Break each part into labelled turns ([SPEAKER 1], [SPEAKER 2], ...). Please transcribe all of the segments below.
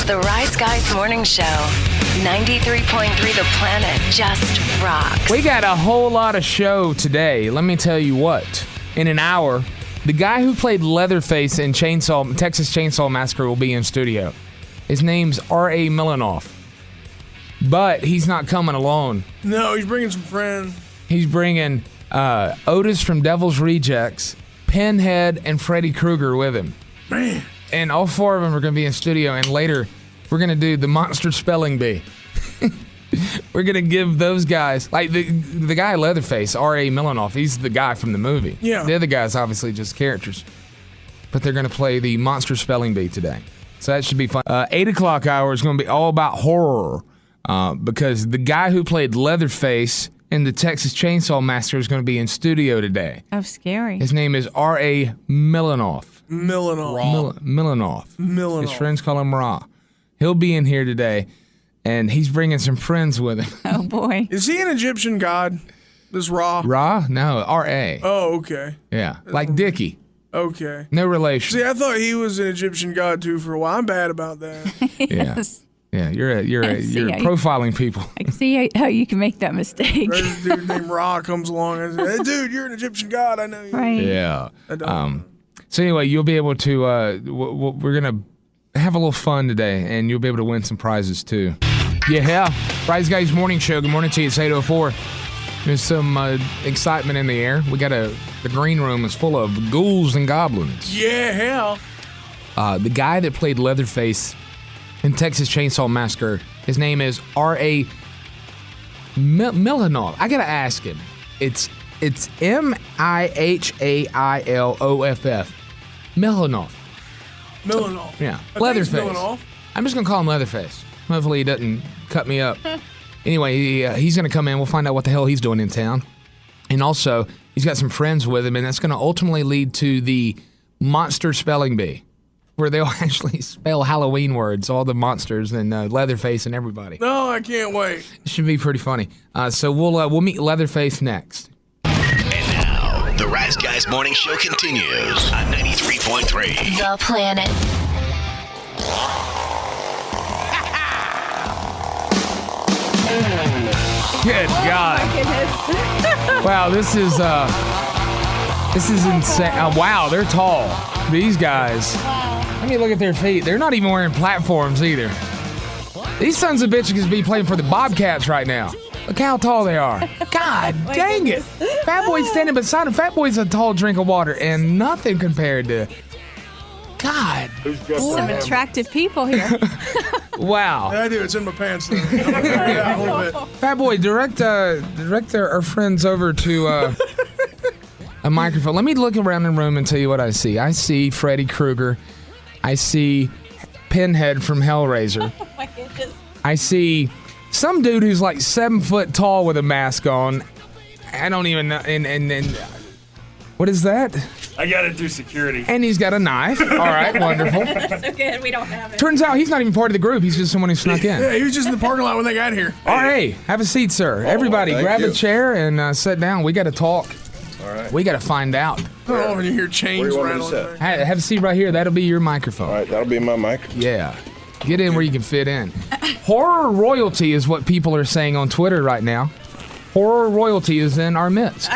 [SPEAKER 1] the Rise Guys Morning Show. 93.3 The Planet just rocks.
[SPEAKER 2] We got a whole lot of show today. Let me tell you what. In an hour, the guy who played Leatherface in Texas Chainsaw Massacre will be in studio. His name's R.A. Mihailoff. But he's not coming alone.
[SPEAKER 3] No, he's bringing some friends.
[SPEAKER 2] He's bringing Otis from Devil's Rejects, Pinhead, and Freddy Krueger with him.
[SPEAKER 3] Man.
[SPEAKER 2] And all four of them are going to be in studio, and later we're going to do the Monster Spelling Bee. We're going to give those guys, like the guy Leatherface, R.A. Mihailoff, he's the guy from the movie.
[SPEAKER 3] Yeah.
[SPEAKER 2] The other guy's obviously just characters. But they're going to play the Monster Spelling Bee today. So that should be fun. 8 o'clock hour is going to be all about horror, because the guy who played Leatherface in the Texas Chainsaw Massacre is going to be in studio today.
[SPEAKER 4] Oh, scary.
[SPEAKER 2] His name is R.A. Mihailoff.
[SPEAKER 3] Mihailoff.
[SPEAKER 2] His friends call him Ra. He'll be in here today, and he's bringing some friends with him.
[SPEAKER 4] Oh, boy.
[SPEAKER 3] Is he an Egyptian god? This Ra?
[SPEAKER 2] Ra? No, R.A.
[SPEAKER 3] Oh, okay.
[SPEAKER 2] Yeah, like Dickie.
[SPEAKER 3] Okay.
[SPEAKER 2] No relation.
[SPEAKER 3] See, I thought he was an Egyptian god too for a while. I'm bad about that.
[SPEAKER 4] Yes.
[SPEAKER 2] Yeah, you're profiling people.
[SPEAKER 4] I can see how you can make that mistake.
[SPEAKER 3] There's a dude named Ra comes along and says, "Hey, dude, you're an Egyptian god. I know you."
[SPEAKER 4] Right.
[SPEAKER 2] Yeah.
[SPEAKER 3] I don't.
[SPEAKER 2] So anyway, you'll be able to. We're gonna have a little fun today, and you'll be able to win some prizes too. Yeah. Rise Guys Morning Show. Good morning to you. It's 8:04. There's some excitement in the air. We got the green room is full of ghouls and goblins.
[SPEAKER 3] Yeah.
[SPEAKER 2] The guy that played Leatherface in Texas Chainsaw Massacre, his name is R.A. Mihailoff. I gotta ask him. It's Mihailoff. Mihailoff.
[SPEAKER 3] Mihailoff.
[SPEAKER 2] Yeah.
[SPEAKER 3] I
[SPEAKER 2] Leatherface.
[SPEAKER 3] think it's Mihailoff.
[SPEAKER 2] I'm just gonna call him Leatherface. Hopefully he doesn't cut me up. Anyway, he's gonna come in. We'll find out what the hell he's doing in town. And also, he's got some friends with him, and that's gonna ultimately lead to the Monster Spelling Bee, where they'll actually spell Halloween words, all the monsters and Leatherface and everybody.
[SPEAKER 3] No, I can't wait.
[SPEAKER 2] It should be pretty funny. So we'll meet Leatherface next.
[SPEAKER 5] And now, the Rise Guys Morning Show continues on 93.3.
[SPEAKER 1] The Planet.
[SPEAKER 2] Good God! Wow, this is insane. Wow, they're tall. These guys. Let me look at their feet. They're not even wearing platforms either. These sons of bitches could be playing for the Bobcats right now. Look how tall they are. God dang it. Fat Boy's standing beside him. Fat Boy's a tall drink of water and nothing compared to... God.
[SPEAKER 4] Some attractive people here.
[SPEAKER 2] Wow.
[SPEAKER 3] Yeah, I do. It's in my pants. Though. I'm gonna carry it out a little bit.
[SPEAKER 2] Fat Boy, direct our friends over to a microphone. Let me look around the room and tell you what I see. I see Freddy Krueger. I see Pinhead from Hellraiser.
[SPEAKER 4] Oh, my goodness.
[SPEAKER 2] I see some dude who's like 7 foot tall with a mask on. I don't even know. And what is that?
[SPEAKER 6] I got it through security.
[SPEAKER 2] And he's got a knife. All right, wonderful.
[SPEAKER 4] So good, we don't have it.
[SPEAKER 2] Turns out he's not even part of the group. He's just someone who snuck in.
[SPEAKER 3] Yeah, he was just in the parking lot when they got here.
[SPEAKER 2] All right, have a seat, sir. Everybody, grab
[SPEAKER 7] you.
[SPEAKER 2] a chair and sit down. We got to talk.
[SPEAKER 7] All right.
[SPEAKER 2] We got to find out.
[SPEAKER 3] Oh, when you hear chains
[SPEAKER 7] Where do you want me to
[SPEAKER 3] rattling.
[SPEAKER 7] sit?
[SPEAKER 2] Have a seat right here. That'll be your microphone.
[SPEAKER 7] All right, that'll be my mic.
[SPEAKER 2] Yeah. Get in where you can fit in. Horror royalty is what people are saying on Twitter right now. Horror royalty is in our midst.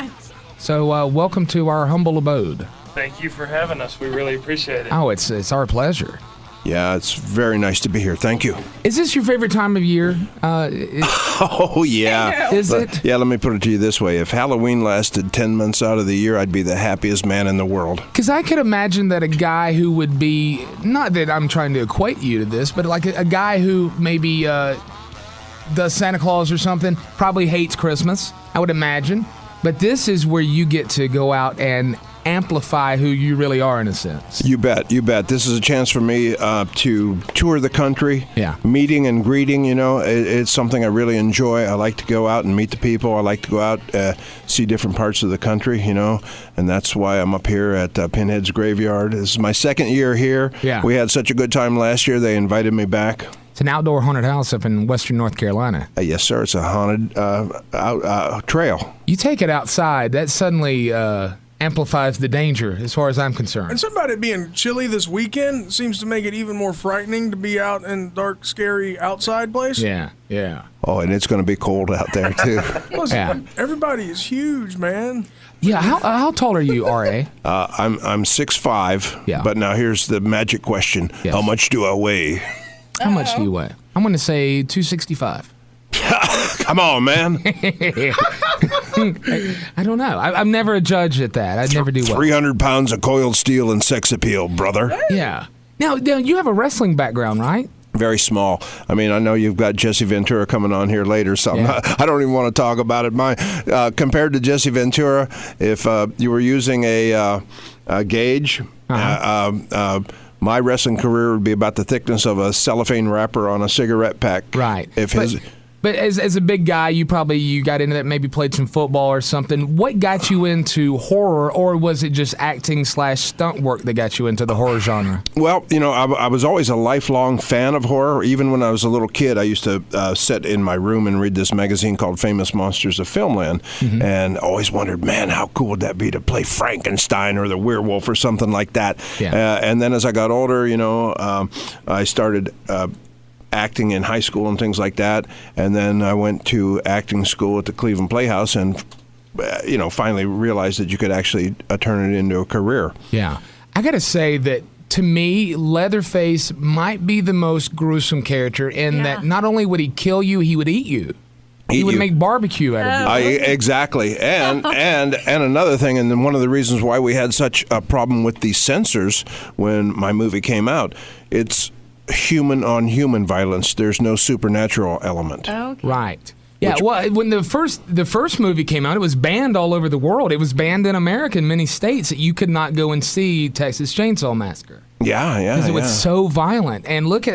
[SPEAKER 2] So welcome to our humble abode.
[SPEAKER 6] Thank you for having us. We really appreciate it.
[SPEAKER 2] Oh, it's our pleasure.
[SPEAKER 7] Yeah, it's very nice to be here. Thank you.
[SPEAKER 2] Is this your favorite time of year?
[SPEAKER 7] Oh, yeah.
[SPEAKER 2] Is it?
[SPEAKER 7] Yeah, let me put it to you this way. If Halloween lasted 10 months out of the year, I'd be the happiest man in the world.
[SPEAKER 2] Because I could imagine that a guy who would be, not that I'm trying to equate you to this, but like a guy who maybe does Santa Claus or something, probably hates Christmas, I would imagine. But this is where you get to go out and amplify who you really are in a sense.
[SPEAKER 7] You bet. This is a chance for me to tour the country.
[SPEAKER 2] Yeah.
[SPEAKER 7] Meeting and greeting, it's something I really enjoy. I like to go out and meet the people. I like to go out, see different parts of the country, and that's why I'm up here at Pinhead's Graveyard. This is my second year here.
[SPEAKER 2] Yeah.
[SPEAKER 7] We had such a good time last year. They invited me back.
[SPEAKER 2] It's an outdoor haunted house up in western North Carolina.
[SPEAKER 7] Yes, sir. It's a haunted trail.
[SPEAKER 2] You take it outside, that suddenly amplifies the danger as far as I'm concerned.
[SPEAKER 3] And something about it being chilly this weekend seems to make it even more frightening to be out in dark, scary outside place.
[SPEAKER 2] Yeah.
[SPEAKER 7] Oh, and it's going to be cold out there, too.
[SPEAKER 3] Plus,
[SPEAKER 2] Yeah.
[SPEAKER 3] everybody is huge, man.
[SPEAKER 2] Yeah, how tall are you, R.A.?
[SPEAKER 7] I'm 6'5",
[SPEAKER 2] Yeah.
[SPEAKER 7] but now here's the magic question.
[SPEAKER 2] Yes.
[SPEAKER 7] How much do I weigh?
[SPEAKER 2] How much do you weigh? I'm going to say 265.
[SPEAKER 7] Come on, man.
[SPEAKER 2] I don't know. I'm never a judge at that. I never do well.
[SPEAKER 7] 300 pounds of coiled steel and sex appeal, brother.
[SPEAKER 2] Yeah. Now, you have a wrestling background, right?
[SPEAKER 7] Very small. I mean, I know you've got Jesse Ventura coming on here later, so I don't even want to talk about it. Compared to Jesse Ventura, if you were using a gauge, my wrestling career would be about the thickness of a cellophane wrapper on a cigarette pack.
[SPEAKER 2] Right.
[SPEAKER 7] If
[SPEAKER 2] But as a big guy, you got into that, maybe played some football or something. What got you into horror, or was it just acting / stunt work that got you into the horror genre?
[SPEAKER 7] Well, I was always a lifelong fan of horror. Even when I was a little kid, I used to sit in my room and read this magazine called Famous Monsters of Filmland, and always wondered, man, how cool would that be to play Frankenstein or the werewolf or something like that?
[SPEAKER 2] Yeah.
[SPEAKER 7] And then as I got older, I started acting in high school and things like that, and then I went to acting school at the Cleveland Playhouse and finally realized that you could actually turn it into a career.
[SPEAKER 2] Yeah. I got to say that to me, Leatherface might be the most gruesome character in that not only would he kill you, he would eat you. He would make barbecue out of you.
[SPEAKER 7] Exactly. And another thing, and then one of the reasons why we had such a problem with the censors when my movie came out, it's human on human violence. There's no supernatural element.
[SPEAKER 4] Okay.
[SPEAKER 2] Right. Yeah, well, when the first movie came out, it was banned all over the world. It was banned in America in many states that you could not go and see Texas Chainsaw Massacre.
[SPEAKER 7] Yeah.
[SPEAKER 2] Because it was so violent. And look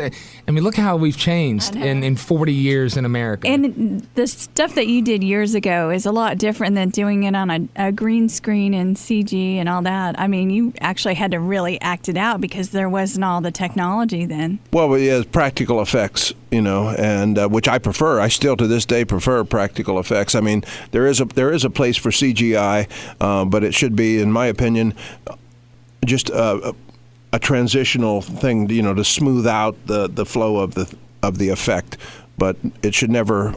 [SPEAKER 2] how we've changed in 40 years in America.
[SPEAKER 4] And the stuff that you did years ago is a lot different than doing it on a green screen and CG and all that. I mean, you actually had to really act it out because there wasn't all the technology then.
[SPEAKER 7] Well, yeah, practical effects, and which I prefer. I still to this day prefer practical effects. I mean, there is a place for CGI, but it should be, in my opinion, just a transitional thing, to smooth out the flow of the effect, but it should never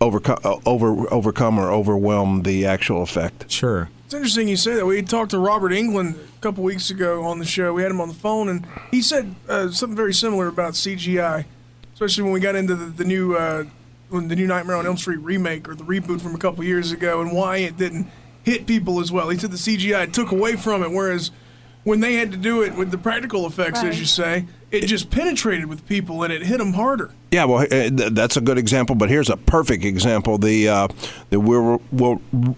[SPEAKER 7] overcome or overwhelm the actual effect.
[SPEAKER 2] Sure.
[SPEAKER 3] It's interesting you say that. We talked to Robert Englund a couple weeks ago on the show. We had him on the phone, and he said something very similar about CGI, especially when we got into the new Nightmare on Elm Street remake or the reboot from a couple years ago, and why it didn't hit people as well. He said the CGI took away from it, whereas when they had to do it with the practical effects, as you say, it just penetrated with people and it hit them harder.
[SPEAKER 7] Yeah, well, that's a good example, but here's a perfect example. The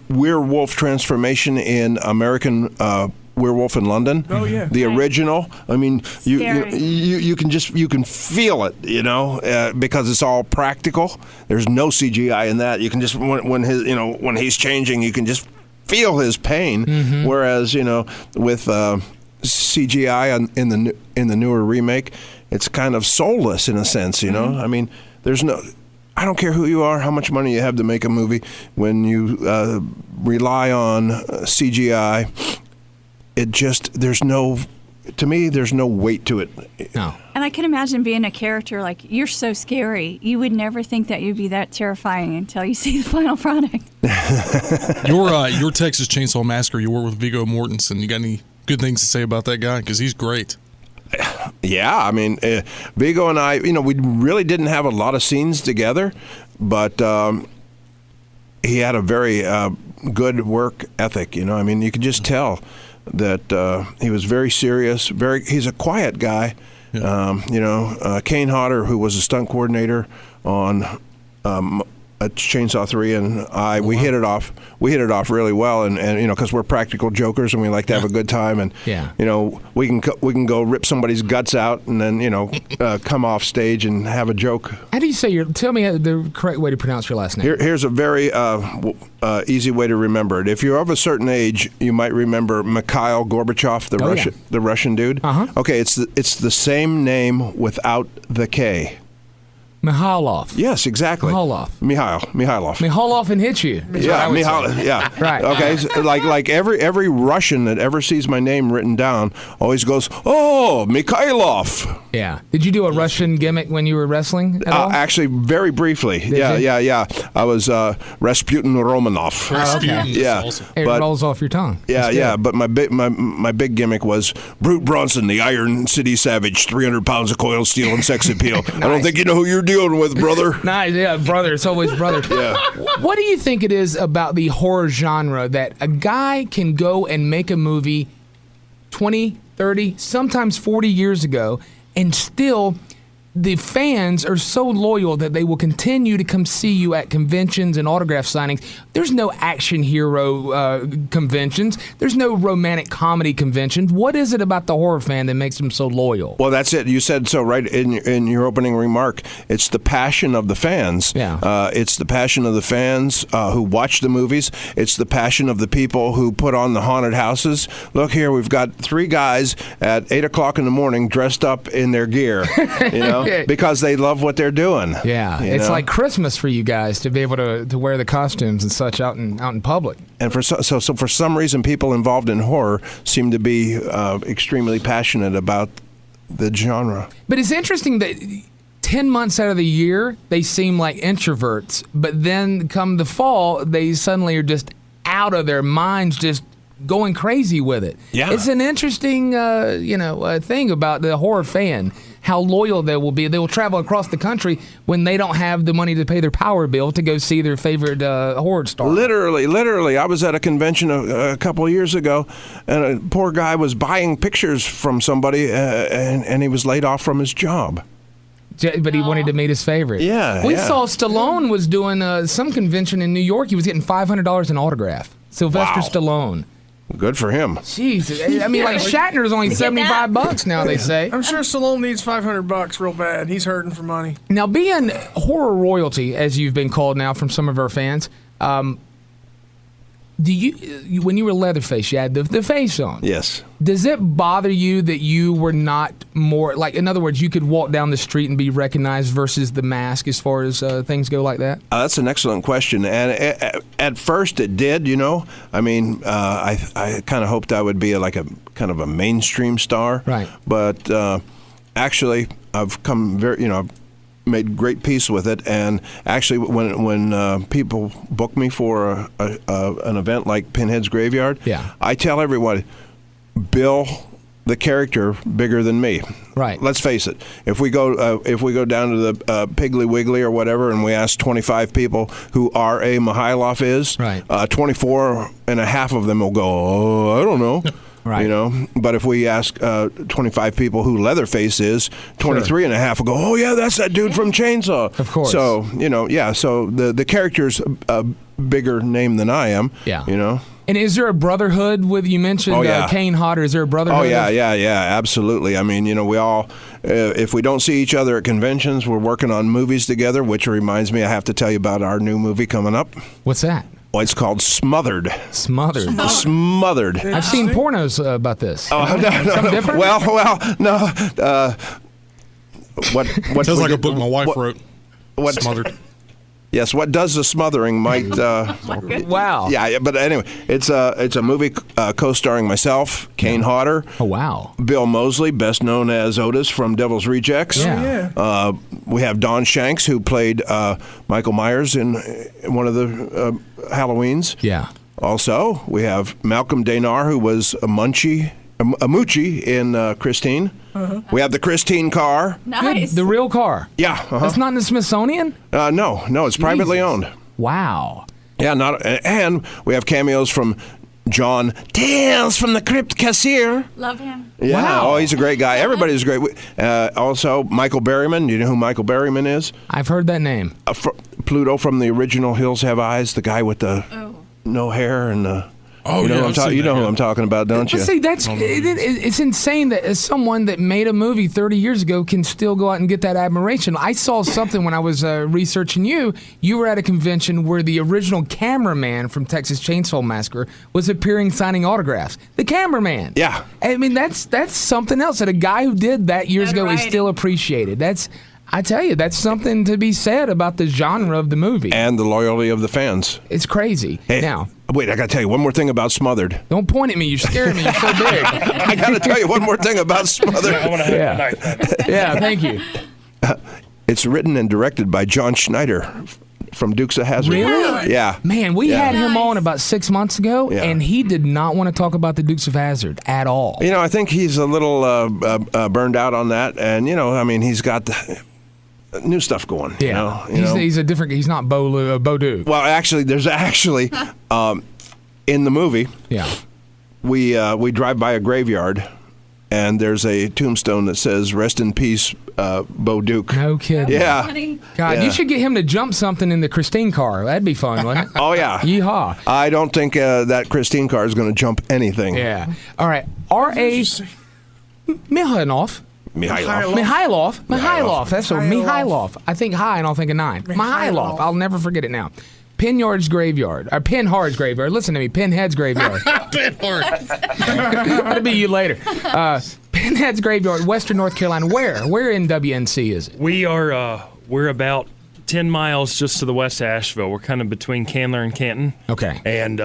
[SPEAKER 7] werewolf transformation in American Werewolf in London.
[SPEAKER 3] Oh, yeah.
[SPEAKER 7] The original. I mean, you can feel it, because it's all practical. There's no CGI in that. You can just when he's changing, you can just feel his pain.
[SPEAKER 2] Mm-hmm.
[SPEAKER 7] Whereas with CGI in the newer remake, it's kind of soulless in a sense.
[SPEAKER 2] Mm-hmm.
[SPEAKER 7] I mean, I don't care who you are, how much money you have to make a movie. When you rely on CGI, there's no weight to it.
[SPEAKER 2] No.
[SPEAKER 4] And I can imagine being a character like, you're so scary. You would never think that you'd be that terrifying until you see the final product.
[SPEAKER 8] Your Texas Chainsaw Massacre, you work with Viggo Mortensen. You got any good things to say about that guy? Because he's great.
[SPEAKER 7] Yeah, I mean, Viggo and I, we really didn't have a lot of scenes together, but he had a very good work ethic. I mean, you could just tell that he was very serious. He's a quiet guy. Yeah. Kane Hodder, who was a stunt coordinator on Chainsaw 3, and we hit it off. We hit it off really well, and because we're practical jokers and we like to have a good time, and we can go rip somebody's guts out and then come off stage and have a joke.
[SPEAKER 2] How do you say tell me the correct way to pronounce your last name?
[SPEAKER 7] Here's a very easy way to remember it. If you're of a certain age, you might remember Mikhail Gorbachev, the Russian dude.
[SPEAKER 2] Uh-huh.
[SPEAKER 7] Okay, it's the same name without the K.
[SPEAKER 2] Mihailoff.
[SPEAKER 7] Yes, exactly.
[SPEAKER 2] Mihailoff.
[SPEAKER 7] Mihailoff.
[SPEAKER 2] Mihailoff and hit you.
[SPEAKER 7] Yeah, Mihailoff. Yeah.
[SPEAKER 2] Right.
[SPEAKER 7] Okay. So like every Russian that ever sees my name written down always goes, "Oh, Mihailoff."
[SPEAKER 2] Yeah. Did you do a Russian gimmick when you were wrestling at all?
[SPEAKER 7] Actually, very briefly.
[SPEAKER 2] Did
[SPEAKER 7] Yeah,
[SPEAKER 2] you?
[SPEAKER 7] yeah. I was Rasputin Romanov.
[SPEAKER 8] Rasputin is
[SPEAKER 7] Yeah.
[SPEAKER 8] awesome.
[SPEAKER 2] It
[SPEAKER 7] but-
[SPEAKER 2] rolls off your tongue.
[SPEAKER 7] Yeah,
[SPEAKER 2] That's good.
[SPEAKER 7] yeah, but my big gimmick was Brute Bronson, the Iron City Savage, 300 pounds of coil steel and sex appeal. I don't think you know who you're dealing with, brother.
[SPEAKER 2] Nice, yeah, brother. It's always brother.
[SPEAKER 7] Yeah.
[SPEAKER 2] What do you think it is about the horror genre that a guy can go and make a movie 20, 30, sometimes 40 years ago, and still the fans are so loyal that they will continue to come see you at conventions and autograph signings? There's no action hero conventions. There's no romantic comedy conventions. What is it about the horror fan that makes them so loyal?
[SPEAKER 7] Well, that's it. You said so right in your opening remark. It's the passion of the fans.
[SPEAKER 2] Yeah.
[SPEAKER 7] It's the passion of the fans who watch the movies. It's the passion of the people who put on the haunted houses. Look here, we've got 3 guys at 8 o'clock in the morning dressed up in their gear, because they love what they're doing.
[SPEAKER 2] Yeah,
[SPEAKER 7] you
[SPEAKER 2] it's
[SPEAKER 7] know?
[SPEAKER 2] like Christmas for you guys to be able to wear the costumes and such out in public.
[SPEAKER 7] And for for some reason, people involved in horror seem to be extremely passionate about the genre.
[SPEAKER 2] But it's interesting that 10 months out of the year, they seem like introverts. But then come the fall, they suddenly are just out of their minds, just going crazy with it.
[SPEAKER 7] Yeah.
[SPEAKER 2] It's an interesting, thing about the horror fan, how loyal they will be. They will travel across the country when they don't have the money to pay their power bill to go see their favorite horror star.
[SPEAKER 7] Literally. I was at a convention a couple of years ago, and a poor guy was buying pictures from somebody, and he was laid off from his job.
[SPEAKER 2] But he wanted to meet his favorite.
[SPEAKER 7] Yeah,
[SPEAKER 2] We
[SPEAKER 7] yeah.
[SPEAKER 2] saw Stallone was doing some convention in New York. He was getting $500 an autograph. Sylvester
[SPEAKER 7] Wow.
[SPEAKER 2] Stallone.
[SPEAKER 7] Good for him.
[SPEAKER 2] Jeez, I mean, like Shatner's only $75 now. They say.
[SPEAKER 3] I'm sure Stallone needs $500 real bad. He's hurting for money.
[SPEAKER 2] Now, being horror royalty, as you've been called now from some of our fans, do you when you were Leatherface, you had the face on?
[SPEAKER 7] Yes.
[SPEAKER 2] Does it bother you that you were not more like, in other words, you could walk down the street and be recognized versus the mask as far as things go like that?
[SPEAKER 7] That's an excellent question. And at first it did, I mean, I kind of hoped I would be like a kind of a mainstream star.
[SPEAKER 2] Right.
[SPEAKER 7] But actually, I've come I've made great peace with it. And actually, when people book me for an event like Pinhead's Graveyard,
[SPEAKER 2] Yeah.
[SPEAKER 7] I tell everyone, bill the character bigger than me.
[SPEAKER 2] Right.
[SPEAKER 7] Let's face it. If we go down to the Piggly Wiggly or whatever, and we ask 25 people who R.A. Mihailoff is,
[SPEAKER 2] Right.
[SPEAKER 7] 24 and a half of them will go, "Oh, I don't know."
[SPEAKER 2] Right.
[SPEAKER 7] But if we ask 25 people who Leatherface is, 23 and a half will go, "Oh yeah, that's that dude from Chainsaw."
[SPEAKER 2] Of course.
[SPEAKER 7] So so the character's a bigger name than I am.
[SPEAKER 2] Yeah. And is there a brotherhood with, you mentioned
[SPEAKER 7] Oh, yeah.
[SPEAKER 2] Kane Hodder, is there a brotherhood?
[SPEAKER 7] Oh yeah, absolutely. I mean, we all, if we don't see each other at conventions, we're working on movies together. Which reminds me, I have to tell you about our new movie coming up.
[SPEAKER 2] What's that?
[SPEAKER 7] Well, it's called Smothered.
[SPEAKER 2] Smothered.
[SPEAKER 7] Smothered.
[SPEAKER 2] I've seen pornos about this.
[SPEAKER 7] Oh, no.
[SPEAKER 2] Something different?
[SPEAKER 7] Well, no. What
[SPEAKER 8] Sounds like a book my wife wrote.
[SPEAKER 7] What?
[SPEAKER 8] Smothered.
[SPEAKER 7] Yes, what does the smothering might.
[SPEAKER 2] Wow.
[SPEAKER 7] Yeah, but anyway, it's a movie co-starring myself, Kane Hodder,
[SPEAKER 2] Oh, wow.
[SPEAKER 7] Bill Moseley, best known as Otis from Devil's Rejects.
[SPEAKER 2] Yeah.
[SPEAKER 7] We have Don Shanks, who played Michael Myers in one of the Halloweens.
[SPEAKER 2] Yeah.
[SPEAKER 7] Also, we have Malcolm Danar, who was a Moochie in Christine. We have the Christine car.
[SPEAKER 4] Nice.
[SPEAKER 2] The real car.
[SPEAKER 7] Yeah. uh-huh.
[SPEAKER 2] That's not in the Smithsonian?
[SPEAKER 7] No, it's privately owned.
[SPEAKER 2] Wow.
[SPEAKER 7] Yeah, and we have cameos from John Tales from the Crypt Cashier.
[SPEAKER 4] Love him.
[SPEAKER 7] Yeah,
[SPEAKER 2] Wow.
[SPEAKER 7] Oh, he's a great guy. Everybody's great. Also, Michael Berryman. Do you know who Michael Berryman is?
[SPEAKER 2] I've heard that name.
[SPEAKER 7] Pluto from the original Hills Have Eyes, the guy with the no hair and the...
[SPEAKER 8] Oh,
[SPEAKER 7] you know,
[SPEAKER 8] yeah,
[SPEAKER 7] who
[SPEAKER 8] I've seen
[SPEAKER 7] who
[SPEAKER 8] that,
[SPEAKER 7] I'm talking about, don't you?
[SPEAKER 2] Well, see, it's insane that as someone that made a movie 30 years ago can still go out and get that admiration. I saw something when I was researching you. You were at a convention where the original cameraman from Texas Chainsaw Massacre was appearing signing autographs. The cameraman.
[SPEAKER 7] Yeah.
[SPEAKER 2] I mean, that's something else. That a guy who did that years ago is
[SPEAKER 4] Notoriety.
[SPEAKER 2] still appreciated. I tell you, that's something to be said about the genre of the movie.
[SPEAKER 7] And the loyalty of the fans.
[SPEAKER 2] It's crazy.
[SPEAKER 7] Hey,
[SPEAKER 2] now,
[SPEAKER 7] wait, I got to tell you one more thing about Smothered.
[SPEAKER 2] don't point at me. You're scaring me. You're so big.
[SPEAKER 7] I got to tell you one more thing about Smothered.
[SPEAKER 6] I want to have a knife.
[SPEAKER 2] Yeah, thank you.
[SPEAKER 7] It's written and directed by John Schneider from Dukes of Hazzard.
[SPEAKER 2] Really?
[SPEAKER 7] Yeah.
[SPEAKER 2] Man, we had him on about 6 months ago,
[SPEAKER 7] Yeah.
[SPEAKER 2] and he did not want to talk about the Dukes of Hazzard at all.
[SPEAKER 7] You know, I think he's a little burned out on that, and he's got the new stuff going.
[SPEAKER 2] Yeah,
[SPEAKER 7] you know?
[SPEAKER 2] he's a different. He's not Bo Duke.
[SPEAKER 7] Well, actually, there's in the movie.
[SPEAKER 2] Yeah.
[SPEAKER 7] We drive by a graveyard, and there's a tombstone that says "Rest in peace, Bo Duke."
[SPEAKER 2] No kidding.
[SPEAKER 7] Yeah.
[SPEAKER 2] God,
[SPEAKER 7] Yeah.
[SPEAKER 2] you should get him to jump something in the Christine car. That'd be fun, wouldn't it?
[SPEAKER 7] Oh yeah.
[SPEAKER 2] Yeehaw.
[SPEAKER 7] I don't think that Christine car is going to jump anything.
[SPEAKER 2] Yeah. All right. R.A. Mihailoff. Mihailoff. That's what Mihailoff. I think high and I'll think of 9. Mihailoff. I'll never forget it now. Pinhead's graveyard. Listen to me. Pinhead's graveyard. That'll be you later. Pinhead's graveyard, Western North Carolina. Where in WNC is it?
[SPEAKER 6] We're about 10 miles just to the west of Asheville. We're kind of between Candler and Canton.
[SPEAKER 2] Okay.
[SPEAKER 6] And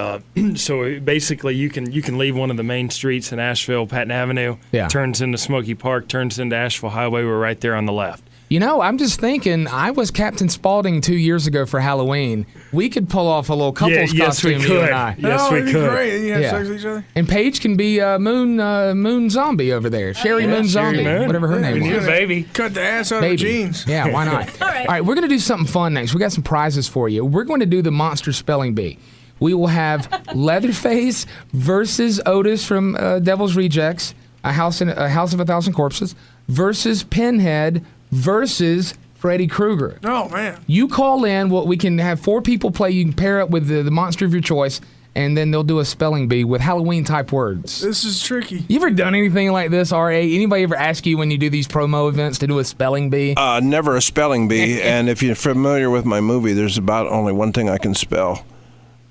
[SPEAKER 6] so basically you can leave one of the main streets in Asheville, Patton Avenue, turns into Smoky Park, turns into Asheville Highway. We're right there on the left.
[SPEAKER 2] You know, I'm just thinking, I was Captain Spaulding 2 years ago for Halloween. We could pull off a little couples costume, you and I.
[SPEAKER 6] Yes, we could.
[SPEAKER 3] Great. You have sex with each other?
[SPEAKER 2] And Paige can be Moon Zombie over there. Sherry Moon Zombie, whatever her name was.
[SPEAKER 6] Baby.
[SPEAKER 3] Cut the ass out of the jeans.
[SPEAKER 2] Yeah, why not? All right, we're going to do something fun next. We got some prizes for you. We're going to do the Monster Spelling Bee. We will have Leatherface versus Otis from Devil's Rejects, a house of 1,000 corpses, versus Pinhead versus Freddy Krueger.
[SPEAKER 3] Oh, man.
[SPEAKER 2] You call in. We can have 4 people play. You can pair up with the monster of your choice, and then they'll do a spelling bee with Halloween-type words.
[SPEAKER 3] This is tricky.
[SPEAKER 2] You ever done anything like this, R.A.? Anybody ever ask you when you do these promo events to do a spelling bee?
[SPEAKER 7] Never a spelling bee. And if you're familiar with my movie, there's about only one thing I can spell.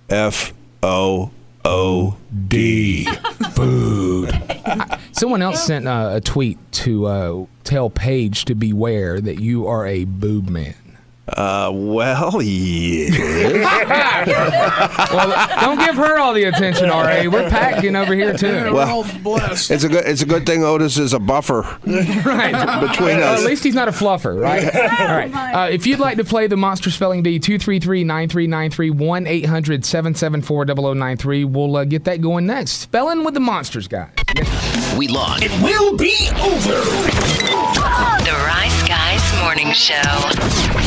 [SPEAKER 7] F-O-O-D.
[SPEAKER 2] Food. Someone else sent a tweet to tell Paige to beware that you are a boob man.
[SPEAKER 7] Well, yeah.
[SPEAKER 2] Well, don't give her all the attention, R.A. We're packing over here too.
[SPEAKER 3] Yeah, we're all blessed.
[SPEAKER 7] It's a good thing Otis is a buffer
[SPEAKER 2] Right.
[SPEAKER 7] between us.
[SPEAKER 2] At least he's not a fluffer, right? All right. If you'd like to play the Monster Spelling Bee, 233-9393, 1-800-774-0093. We'll get that going next. Spelling with the Monsters, guys.
[SPEAKER 5] We lost. It will be over.
[SPEAKER 1] The Rice Guys Morning Show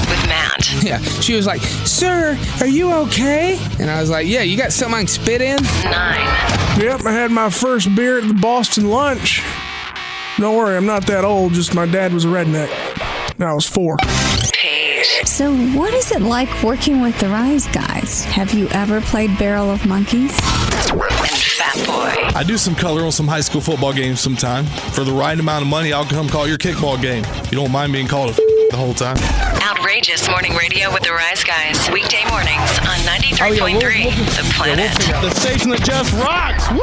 [SPEAKER 1] with Matt.
[SPEAKER 2] Yeah. She was like, "Sir, are you okay?" And I was like, "Yeah, you got something I can spit in?"
[SPEAKER 1] 9.
[SPEAKER 3] Yep, I had my first beer at the Boston lunch. Don't worry, I'm not that old, just my dad was a redneck. And I was 4.
[SPEAKER 1] Paige.
[SPEAKER 9] So what is it like working with the Rise Guys? Have you ever played Barrel of Monkeys?
[SPEAKER 1] And Fat Boy.
[SPEAKER 8] I do some color on some high school football games sometime. For the right amount of money, I'll come call your kickball game. You don't mind being called a the whole time.
[SPEAKER 1] Outrageous morning radio with the Rise Guys. Weekday mornings on 93.3 The Planet.
[SPEAKER 8] The station that just rocks. Woo!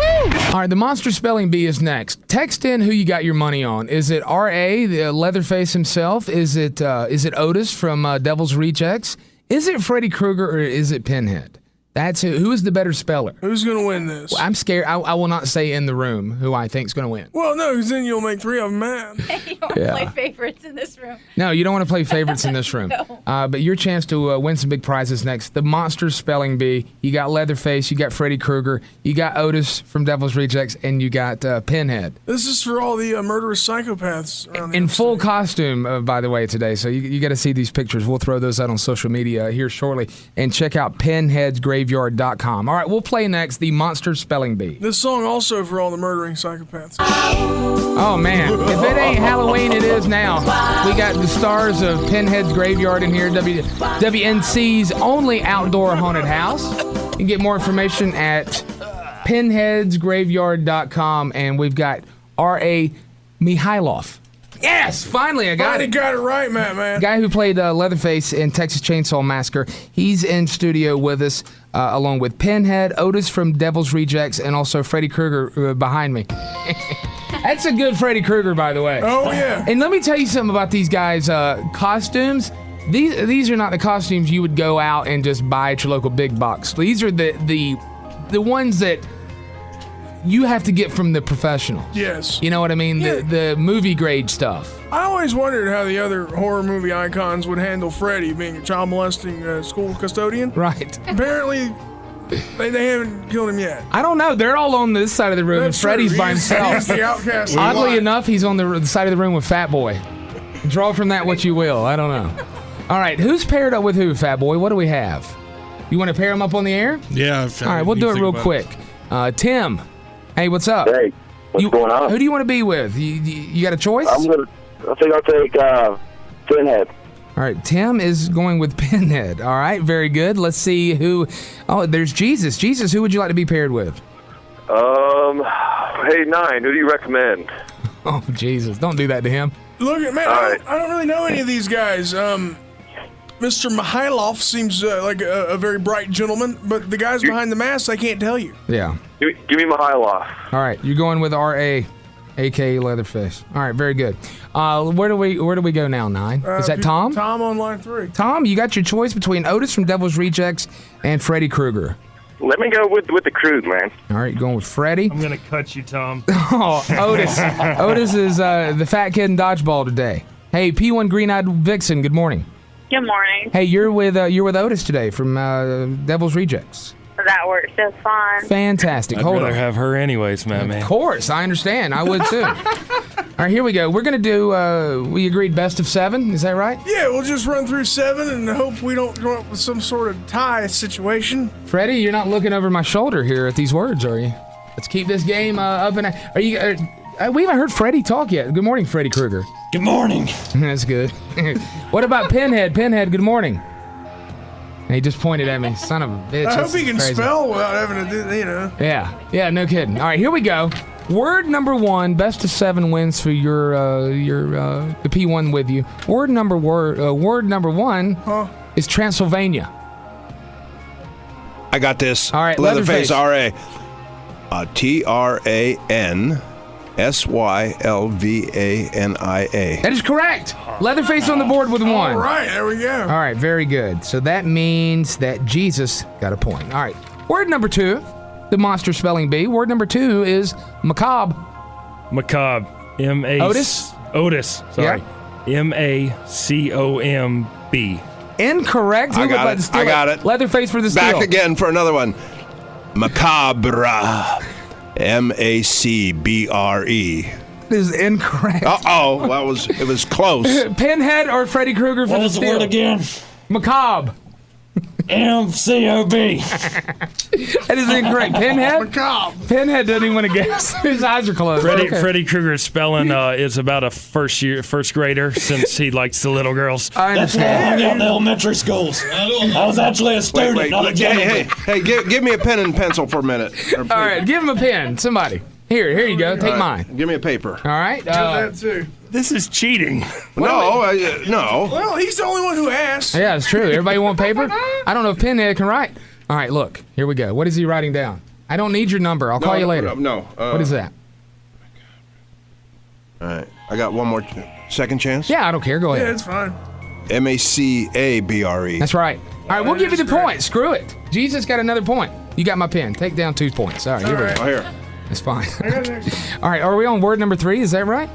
[SPEAKER 2] All right, the Monster Spelling Bee is next. Text in who you got your money on. Is it R.A., the Leatherface himself? Is it Otis from Devil's Rejects? Is it Freddy Krueger or is it Pinhead? That's who is the better speller?
[SPEAKER 3] Who's going to win this?
[SPEAKER 2] I'm scared. I will not say in the room who I think is going to win.
[SPEAKER 3] Well, no, because then you'll make 3 of them mad.
[SPEAKER 4] You don't play favorites in this room.
[SPEAKER 2] No, you don't want to play favorites in this room.
[SPEAKER 4] No.
[SPEAKER 2] But your chance to win some big prizes next. The Monster Spelling Bee. You got Leatherface. You got Freddy Krueger. You got Otis from Devil's Rejects. And you got Pinhead.
[SPEAKER 3] This is for all the murderous psychopaths around the
[SPEAKER 2] In
[SPEAKER 3] upstate.
[SPEAKER 2] full costume, by the way, today. So you got to see these pictures. We'll throw those out on social media here shortly. And check out pinheadsgraveyard.com. All right, we'll play next the Monster Spelling Bee.
[SPEAKER 3] This song also for all the murdering psychopaths.
[SPEAKER 2] Oh, man. If it ain't Halloween, it is now. We got the stars of Pinhead's Graveyard in here, WNC's only outdoor haunted house. You can get more information at pinheadsgraveyard.com, and we've got R.A. Mihailoff. Yes, finally I got it.
[SPEAKER 3] Got it right, Matt, man.
[SPEAKER 2] Guy who played Leatherface in Texas Chainsaw Massacre. He's in studio with us, along with Pinhead, Otis from Devil's Rejects, and also Freddy Krueger behind me. That's a good Freddy Krueger, by the way.
[SPEAKER 3] Oh, yeah.
[SPEAKER 2] And let me tell you something about these guys' costumes. These are not the costumes you would go out and just buy at your local big box. These are the ones that you have to get from the professionals.
[SPEAKER 3] Yes.
[SPEAKER 2] You know what I mean?
[SPEAKER 3] Yeah.
[SPEAKER 2] The movie grade stuff.
[SPEAKER 3] I always wondered how the other horror movie icons would handle Freddy being a child molesting school custodian.
[SPEAKER 2] Right.
[SPEAKER 3] Apparently, they haven't killed him yet.
[SPEAKER 2] I don't know. They're all on this side of the room, and
[SPEAKER 3] That's
[SPEAKER 2] Freddy's
[SPEAKER 3] true.
[SPEAKER 2] by
[SPEAKER 3] He's
[SPEAKER 2] himself.
[SPEAKER 3] the outcast.
[SPEAKER 2] Oddly enough, he's on the side of the room with Fat Boy. Draw from that what you will. I don't know. All right, who's paired up with who, Fat Boy? What do we have? You want to pair them up on the air?
[SPEAKER 8] Yeah.
[SPEAKER 2] All right, we'll do it real quick. Tim, hey, what's up?
[SPEAKER 10] Hey, what's going on?
[SPEAKER 2] Who do you want to be with? You got a choice?
[SPEAKER 10] I think I'll take Pinhead.
[SPEAKER 2] All right, Tim is going with Pinhead. All right, very good. Let's see who. Oh, there's Jesus. Jesus, who would you like to be paired with?
[SPEAKER 10] Hey, Nine, who do you recommend?
[SPEAKER 2] Oh, Jesus, don't do that to him.
[SPEAKER 3] Look at, man, I don't really know any of these guys. Mr. Mihailoff seems like a very bright gentleman, but the guys behind the mask, I can't tell you.
[SPEAKER 2] Yeah.
[SPEAKER 10] Give me Mihailoff.
[SPEAKER 2] All right, you're going with R.A., a.k.a. Leatherface. All right, very good. Where do we go now, Nine? Is that Tom?
[SPEAKER 3] Tom on line 3.
[SPEAKER 2] Tom, you got your choice between Otis from Devil's Rejects and Freddy Krueger.
[SPEAKER 10] Let me go with the Krug, man.
[SPEAKER 2] All right, you're going with Freddy.
[SPEAKER 6] I'm going to cut you, Tom.
[SPEAKER 2] Oh, Otis. Otis is the fat kid in dodgeball today. Hey, P1 Green-Eyed Vixen, good morning.
[SPEAKER 11] Good morning.
[SPEAKER 2] Hey, you're with Otis today from Devil's Rejects.
[SPEAKER 11] That works just fine.
[SPEAKER 2] Fantastic.
[SPEAKER 6] I'd
[SPEAKER 2] Hold
[SPEAKER 6] rather
[SPEAKER 2] on.
[SPEAKER 6] have her anyways, man.
[SPEAKER 2] Of course, I understand. I would too. All right, here we go. We're going to do, we agreed best of 7. Is that right?
[SPEAKER 3] Yeah, we'll just run through 7 and hope we don't go up with some sort of tie situation.
[SPEAKER 2] Freddie, you're not looking over my shoulder here at these words, are you? Let's keep this game up and are you? We haven't heard Freddie talk yet. Good morning, Freddy Krueger.
[SPEAKER 12] Good morning.
[SPEAKER 2] That's good. What about Pinhead? Pinhead, good morning. And he just pointed at me. Son of a bitch.
[SPEAKER 3] I hope
[SPEAKER 2] That's
[SPEAKER 3] he can
[SPEAKER 2] crazy.
[SPEAKER 3] spell without having to do, you know.
[SPEAKER 2] Yeah, no kidding. All right, here we go. Word number 1, best of 7 wins for your the P1 with you. Word number 1 is Transylvania.
[SPEAKER 7] I got this.
[SPEAKER 2] All right,
[SPEAKER 7] Leatherface,
[SPEAKER 2] Leatherface.
[SPEAKER 7] R.A. T-R-A-N-S-Y-L-V-A-N-I-A.
[SPEAKER 2] That is correct. Leatherface on the board with 1.
[SPEAKER 3] All right, there we go.
[SPEAKER 2] All right, very good. So that means that Jesus got a point. All right. Word number 2, the monster spelling bee. Word number 2 is macabre.
[SPEAKER 6] Macabre. M-A...
[SPEAKER 2] Otis?
[SPEAKER 6] Otis. Sorry.
[SPEAKER 2] Yeah.
[SPEAKER 6] M-A-C-O-M-B.
[SPEAKER 2] Incorrect. Who
[SPEAKER 7] I
[SPEAKER 2] would
[SPEAKER 7] got
[SPEAKER 2] like
[SPEAKER 7] it.
[SPEAKER 2] to steal
[SPEAKER 7] I got it.
[SPEAKER 2] Leatherface for the steal.
[SPEAKER 7] Back again for another one. Macabre. M-A-C-B-R-E.
[SPEAKER 2] Is incorrect.
[SPEAKER 7] Uh-oh. Well, it was close.
[SPEAKER 2] Pinhead or Freddy Krueger for
[SPEAKER 12] What
[SPEAKER 2] the
[SPEAKER 12] was the
[SPEAKER 2] steal?
[SPEAKER 12] word again?
[SPEAKER 2] Macabre.
[SPEAKER 12] M-C-O-B.
[SPEAKER 2] That is incorrect. Pinhead?
[SPEAKER 3] Macabre.
[SPEAKER 2] Pinhead doesn't even want to guess. His eyes are closed.
[SPEAKER 6] Freddy Krueger's spelling is about a first grader since he likes the little girls.
[SPEAKER 2] I
[SPEAKER 12] That's why I
[SPEAKER 2] understand.
[SPEAKER 12] hung out in the elementary schools. I was actually a student, not a janitor.
[SPEAKER 7] Hey, give me a pen and pencil for a minute.
[SPEAKER 2] All right, give him a pen. Somebody. Here you go. Take mine.
[SPEAKER 7] Give me a paper.
[SPEAKER 2] All right.
[SPEAKER 3] that too.
[SPEAKER 6] This is cheating.
[SPEAKER 7] No.
[SPEAKER 3] Well, he's the only one who asked.
[SPEAKER 2] Yeah, it's true. Everybody want paper? I don't know if Pinhead can write. All right, look. Here we go. What is he writing down? I don't need your number. I'll call you later.
[SPEAKER 7] No.
[SPEAKER 2] What is that?
[SPEAKER 7] All right. I got one more second chance.
[SPEAKER 2] Yeah, I don't care. Go
[SPEAKER 3] Yeah,
[SPEAKER 2] ahead.
[SPEAKER 3] it's fine.
[SPEAKER 7] M-A-C-A-B-R-E.
[SPEAKER 2] That's right. All right, we'll give you the
[SPEAKER 3] correct.
[SPEAKER 2] point. Screw it. Jesus got another point. You got my pen. Take down 2 points. All right, here we
[SPEAKER 3] All
[SPEAKER 2] go.
[SPEAKER 7] Oh, here.
[SPEAKER 2] That's fine.
[SPEAKER 3] I got next.
[SPEAKER 2] All right, are we on word number 3? Is that right?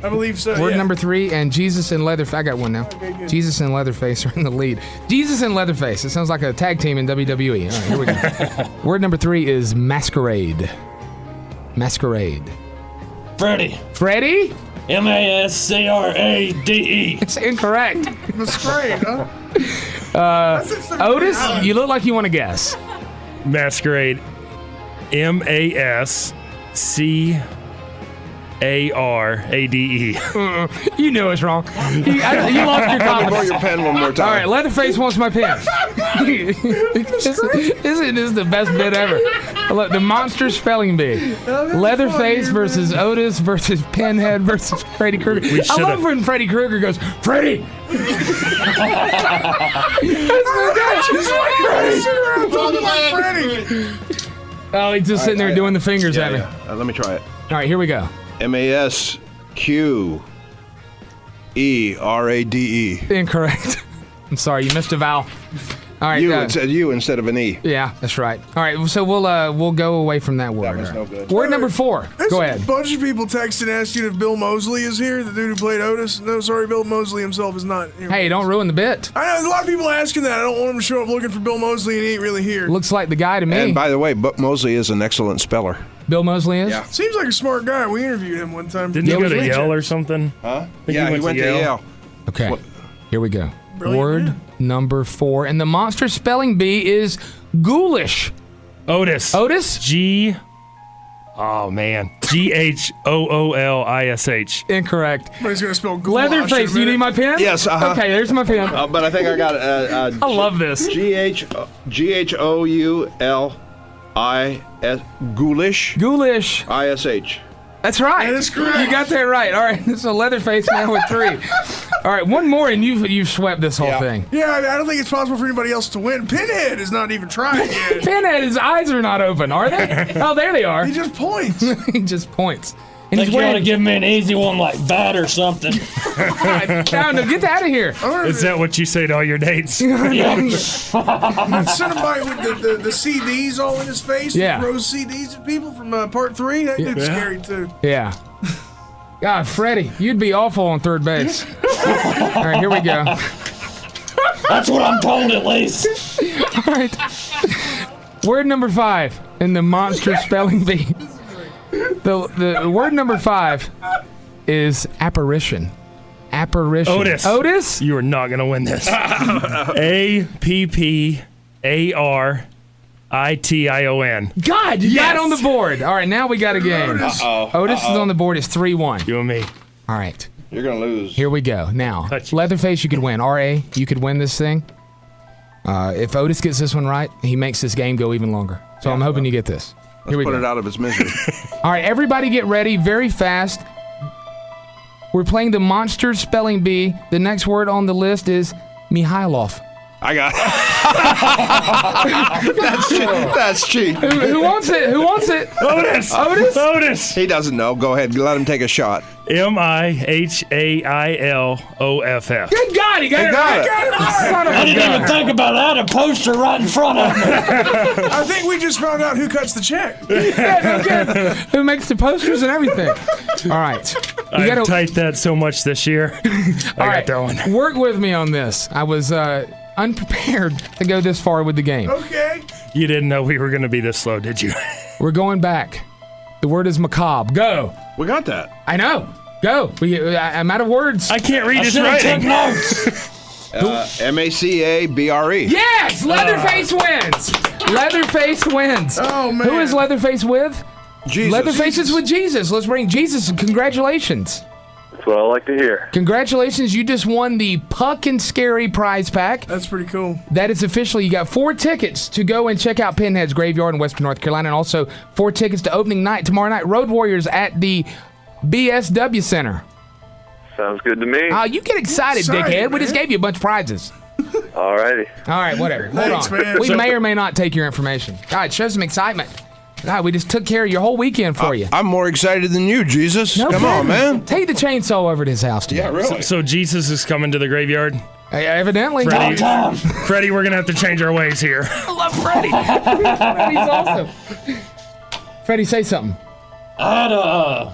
[SPEAKER 3] I believe so.
[SPEAKER 2] Word
[SPEAKER 3] yeah.
[SPEAKER 2] number 3, and Jesus and Leatherface. I got one now.
[SPEAKER 3] Okay, good.
[SPEAKER 2] Jesus and Leatherface are in the lead. Jesus and Leatherface. It sounds like a tag team in WWE. All right, here we go. Word number 3 is masquerade. Masquerade.
[SPEAKER 12] Freddy.
[SPEAKER 2] Freddy?
[SPEAKER 12] M-A-S-C-R-A-D-E.
[SPEAKER 2] It's incorrect.
[SPEAKER 3] Masquerade, huh?
[SPEAKER 2] Otis, you look like you want to guess.
[SPEAKER 6] Masquerade. M-A-S-C-A-R-A-D-E.
[SPEAKER 2] You knew it's wrong. You lost your
[SPEAKER 7] Borrow
[SPEAKER 2] confidence.
[SPEAKER 7] your pen one more time.
[SPEAKER 2] All right, Leatherface wants my pen. this is the best bit ever. Look, the monster spelling bee. Leatherface versus Otis versus Pinhead versus Freddy Krueger. I love when Freddy Krueger goes, Freddy! Oh, he's just sitting there doing the fingers at me.
[SPEAKER 7] Let me try it.
[SPEAKER 2] All right, here we go.
[SPEAKER 7] Masquerade.
[SPEAKER 2] Incorrect. I'm sorry, you missed a vowel. All right,
[SPEAKER 7] you instead of an E.
[SPEAKER 2] Yeah, that's right. All right, so we'll go away from that word.
[SPEAKER 7] That was no good.
[SPEAKER 2] Word number 4. Go ahead.
[SPEAKER 3] A bunch of people texted asking if Bill Moseley is here, the dude who played Otis. No, sorry, Bill Moseley himself is not here.
[SPEAKER 2] Hey, don't ruin the bit.
[SPEAKER 3] I know, there's a lot of people asking that. I don't want him to show up looking for Bill Moseley and he ain't really here.
[SPEAKER 2] Looks like the guy to me.
[SPEAKER 7] And by the way, Moseley is an excellent speller.
[SPEAKER 2] Bill Moseley is?
[SPEAKER 7] Yeah.
[SPEAKER 3] Seems like a smart guy. We interviewed him one time.
[SPEAKER 6] Didn't he go to Yale or something?
[SPEAKER 7] Huh? Yeah, he went to Yale.
[SPEAKER 2] Okay, here we go.
[SPEAKER 3] Brilliant
[SPEAKER 2] Word
[SPEAKER 3] man.
[SPEAKER 2] number 4. And the monster spelling bee is ghoulish.
[SPEAKER 6] Otis.
[SPEAKER 2] Otis?
[SPEAKER 6] Oh, man. Ghoolish.
[SPEAKER 2] Incorrect.
[SPEAKER 3] But he's going to spell goulash.
[SPEAKER 2] Leatherface, do you need my pen?
[SPEAKER 7] Yes,
[SPEAKER 2] Okay, there's my pen.
[SPEAKER 7] But I think I got
[SPEAKER 2] I love this.
[SPEAKER 7] Ghoullish.
[SPEAKER 2] Ghoulish.
[SPEAKER 7] ISH.
[SPEAKER 2] That's right.
[SPEAKER 3] That is correct.
[SPEAKER 2] You got that right. All right, this is a Leatherface now with 3. All right, one more and you've swept this whole thing.
[SPEAKER 3] Yeah, I don't think it's possible for anybody else to win. Pinhead is not even trying yet.
[SPEAKER 2] Pinhead, his eyes are not open, are they? Oh, there they are.
[SPEAKER 3] He just points.
[SPEAKER 2] He just points. And
[SPEAKER 12] Think you ought to give me an easy one like bat or something.
[SPEAKER 2] No, get out of here.
[SPEAKER 6] Is that what you say to all your dates?
[SPEAKER 3] Send him by with the CDs all in his face.
[SPEAKER 2] Yeah.
[SPEAKER 3] Rose CDs of people from part 3. That dude's scary too.
[SPEAKER 2] Yeah. God, Freddy, you'd be awful on third base. All right, here we go.
[SPEAKER 12] That's what I'm told at least.
[SPEAKER 2] All right. Word number 5 in the monster spelling bee. The word number 5 is apparition. Apparition.
[SPEAKER 6] Otis? You are not going to win this. APPARITION.
[SPEAKER 2] God, you got on the board. All right, now we got a game. Otis is on the board. It's 3-1.
[SPEAKER 6] You and me.
[SPEAKER 2] All right.
[SPEAKER 7] You're going to lose.
[SPEAKER 2] Here we go. Now, Leatherface, you could win. R.A., you could win this thing. If Otis gets this one right, he makes this game go even longer. So I'm hoping you get this.
[SPEAKER 7] Let's put it out of its misery.
[SPEAKER 2] All right, everybody get ready very fast. We're playing the monster spelling bee. The next word on the list is Mihailoff.
[SPEAKER 7] I got it. That's cheap.
[SPEAKER 2] Who wants it? Who wants it?
[SPEAKER 6] Otis.
[SPEAKER 2] Otis.
[SPEAKER 7] He doesn't know. Go ahead. Let him take a shot.
[SPEAKER 6] Mihailloff.
[SPEAKER 2] Good God, he got it right. Son of a
[SPEAKER 12] I didn't
[SPEAKER 2] gun.
[SPEAKER 12] even think about that. A poster right in front of me.
[SPEAKER 3] I think we just found out who cuts the check.
[SPEAKER 2] Yeah, no kidding. Who makes the posters and everything? All right.
[SPEAKER 6] I've typed that so much this year.
[SPEAKER 2] All right, work with me on this. I was unprepared to go this far with the game.
[SPEAKER 3] Okay.
[SPEAKER 6] You didn't know we were going to be this slow, did you?
[SPEAKER 2] We're going back. The word is macabre. Go.
[SPEAKER 7] We got that.
[SPEAKER 2] I know. Go. I'm out of words.
[SPEAKER 6] I can't read his
[SPEAKER 12] Took
[SPEAKER 6] writing.
[SPEAKER 12] notes.
[SPEAKER 7] MACABRE.
[SPEAKER 2] Yes! Leatherface wins! Leatherface wins.
[SPEAKER 3] Oh, man.
[SPEAKER 2] Who is Leatherface with?
[SPEAKER 7] Jesus.
[SPEAKER 2] Leatherface is with Jesus. Let's bring Jesus. Congratulations.
[SPEAKER 10] That's what I like to hear.
[SPEAKER 2] Congratulations. You just won the Puck and Scary prize pack.
[SPEAKER 3] That's pretty cool.
[SPEAKER 2] That is official. You got 4 tickets to go and check out Pinhead's Graveyard in Western North Carolina, and also 4 tickets to opening night tomorrow night. Road Warriors at the BSW Center.
[SPEAKER 10] Sounds good to me.
[SPEAKER 2] You get excited, dickhead.
[SPEAKER 3] Man.
[SPEAKER 2] We just gave you a bunch of prizes.
[SPEAKER 10] All righty.
[SPEAKER 2] All right, whatever. Hold
[SPEAKER 3] Thanks,
[SPEAKER 2] on.
[SPEAKER 3] man.
[SPEAKER 2] We may or may not take your information. God, show some excitement. God, we just took care of your whole weekend for you.
[SPEAKER 7] I'm more excited than you, Jesus.
[SPEAKER 2] No
[SPEAKER 7] Come
[SPEAKER 2] kidding.
[SPEAKER 7] on, man.
[SPEAKER 2] Take the chainsaw over to his house today.
[SPEAKER 7] Yeah, really.
[SPEAKER 6] So Jesus is coming to the graveyard?
[SPEAKER 2] Evidently.
[SPEAKER 6] Freddy, we're going to have to change our ways here.
[SPEAKER 2] I love Freddy. Freddy's awesome. Freddy, say something.
[SPEAKER 12] I don't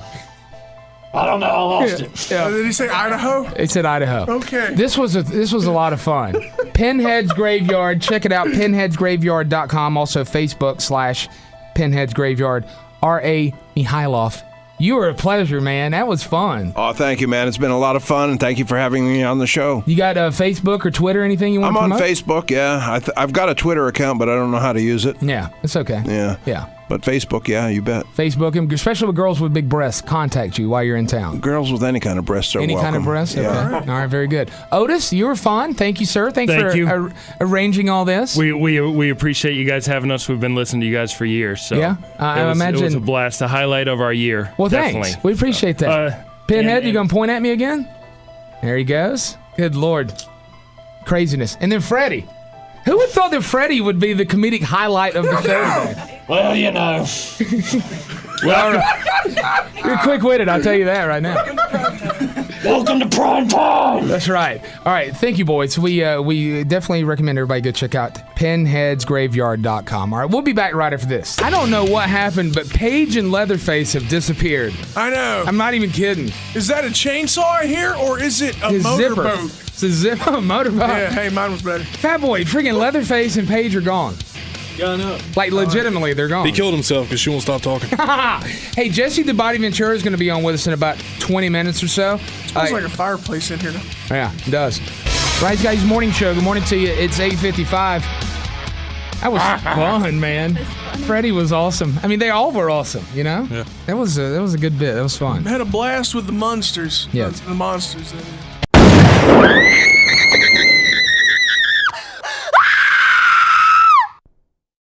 [SPEAKER 12] know. I lost it.
[SPEAKER 2] Yeah.
[SPEAKER 3] Did he say Idaho?
[SPEAKER 2] It said Idaho.
[SPEAKER 3] Okay.
[SPEAKER 2] This was a lot of fun. Pinhead's Graveyard. Check it out. Pinheadsgraveyard.com. Also Facebook/Pinhead's Graveyard. R.A. Mihailoff. You were a pleasure, man. That was fun.
[SPEAKER 7] Oh, thank you, man. It's been a lot of fun, and thank you for having me on the show.
[SPEAKER 2] You got Facebook or Twitter, anything you want to
[SPEAKER 7] I'm on
[SPEAKER 2] promote?
[SPEAKER 7] Facebook, yeah. I've got a Twitter account, but I don't know how to use it.
[SPEAKER 2] Yeah, it's okay.
[SPEAKER 7] Yeah. But Facebook, yeah, you bet.
[SPEAKER 2] Facebook, and especially with girls with big breasts, contact you while you're in town.
[SPEAKER 7] Girls with any kind of breasts are
[SPEAKER 2] Any
[SPEAKER 7] welcome.
[SPEAKER 2] kind of breasts?
[SPEAKER 7] Yeah.
[SPEAKER 2] Okay. All right, very good. Otis, you were fun. Thank you, sir. Thanks
[SPEAKER 6] Thank
[SPEAKER 2] for
[SPEAKER 6] you.
[SPEAKER 2] Arranging all this.
[SPEAKER 6] We appreciate you guys having us. We've been listening to you guys for years. So
[SPEAKER 2] Yeah, I imagine-
[SPEAKER 6] it was a blast, a highlight of our year.
[SPEAKER 2] Well,
[SPEAKER 6] definitely.
[SPEAKER 2] thanks. We appreciate that. Pinhead, you going to point at me again? There he goes. Good Lord. Craziness. And then Freddy. Who would thought that Freddy would be the comedic highlight of the show today?
[SPEAKER 12] Well, you know.
[SPEAKER 2] You're quick-witted, I'll tell you that right now.
[SPEAKER 12] Welcome to prime time.
[SPEAKER 2] That's right. All right, thank you, boys. We definitely recommend everybody go check out pinheadsgraveyard.com. All right, we'll be back right after this. I don't know what happened, but Paige and Leatherface have disappeared.
[SPEAKER 3] I know.
[SPEAKER 2] I'm not even kidding.
[SPEAKER 3] Is that a chainsaw I hear, or is it a motorboat?
[SPEAKER 2] It's a zipper, motorboat.
[SPEAKER 3] Yeah, hey, mine was better.
[SPEAKER 2] Fat boy, freaking Leatherface and Paige are gone.
[SPEAKER 12] Gun up.
[SPEAKER 2] Like, legitimately, they're gone.
[SPEAKER 8] He killed himself because she won't stop talking.
[SPEAKER 2] Hey, Jesse the Body Ventura is going to be on with us in about 20 minutes or so.
[SPEAKER 3] Smells like a fireplace in here now.
[SPEAKER 2] Yeah, it does. Rise Guys Morning Show. Good morning to you. It's 8:55. That was fun, man. Freddy was awesome. I mean, they all were awesome, you know?
[SPEAKER 8] Yeah.
[SPEAKER 2] That was a good bit. That was fun.
[SPEAKER 3] I had a blast with the monsters.
[SPEAKER 2] Yeah.
[SPEAKER 3] The monsters.